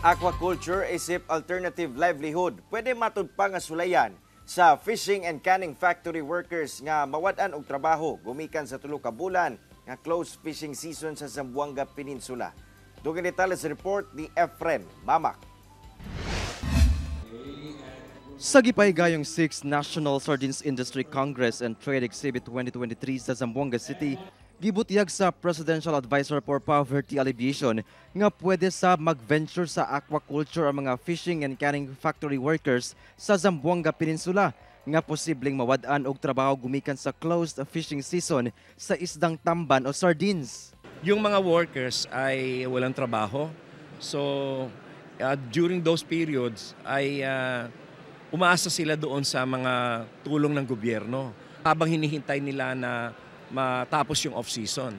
Aquaculture isip alternative livelihood. Pwede matud pa nga sulayan sa fishing and canning factory workers nga mawad-an og trabaho gumikan sa tulo ka bulan nga closed fishing season sa Zamboanga Peninsula. Dugang detalye sa report ni Efren Mamak. Sa gipaygayong 6th National Sardines Industry Congress and Trade Exhibit 2023 sa Zamboanga City, gibutyag sa Presidential Advisor for Poverty Alleviation nga pwede sa mag-venture sa aquaculture ang mga fishing and canning factory workers sa Zamboanga Peninsula nga posibleng mawad-an og trabaho gumikan sa closed fishing season sa isdang tamban o sardines. Yung mga workers ay walang trabaho. So during those periods ay umaasa sila doon sa mga tulong ng gobyerno habang hinihintay nila na matapos yung off-season.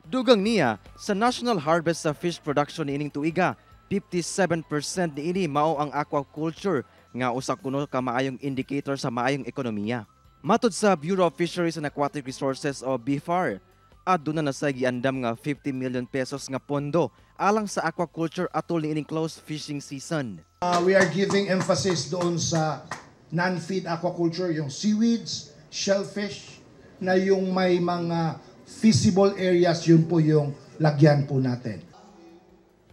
Dugang niya, sa national harvest sa fish production niining tuiga, 57% niini mao ang aquaculture nga usa kuno ka maayong indicator sa maayong ekonomiya. Matud sa Bureau of Fisheries and Aquatic Resources o BFAR, aduna na sa giandam nga 50 million pesos nga pondo alang sa aquaculture atol niining closed fishing season. We are giving emphasis doon sa non-feed aquaculture, yung seaweeds, shellfish, na yung may mga feasible areas, yun po yung lagyan po natin.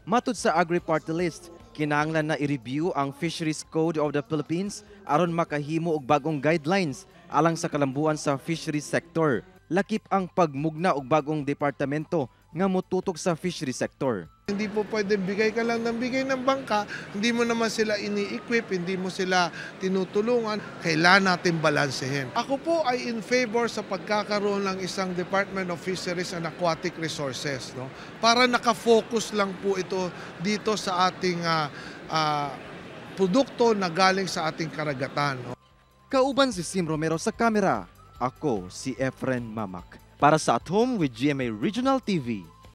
Matud sa Agri-Party List, kinahanglan na i-review ang Fisheries Code of the Philippines aron makahimo og bagong guidelines alang sa kalambuan sa fisheries sector. Lakip ang pagmugna og bagong departamento nga motutok sa fishery sector. Hindi po pwede bigay ka lang ng bigay ng bangka, hindi mo naman sila ini-equip, hindi mo sila tinutulungan, kailangan natin balansehin. Ako po ay in favor sa pagkakaroon ng isang Department of Fisheries and Aquatic Resources, no? Para nakafocus lang po ito dito sa ating produkto na galing sa ating karagatan. No? Kauban si Sim Romero sa kamera, ako si Efren Mamak. Para sa At Home with GMA Regional TV.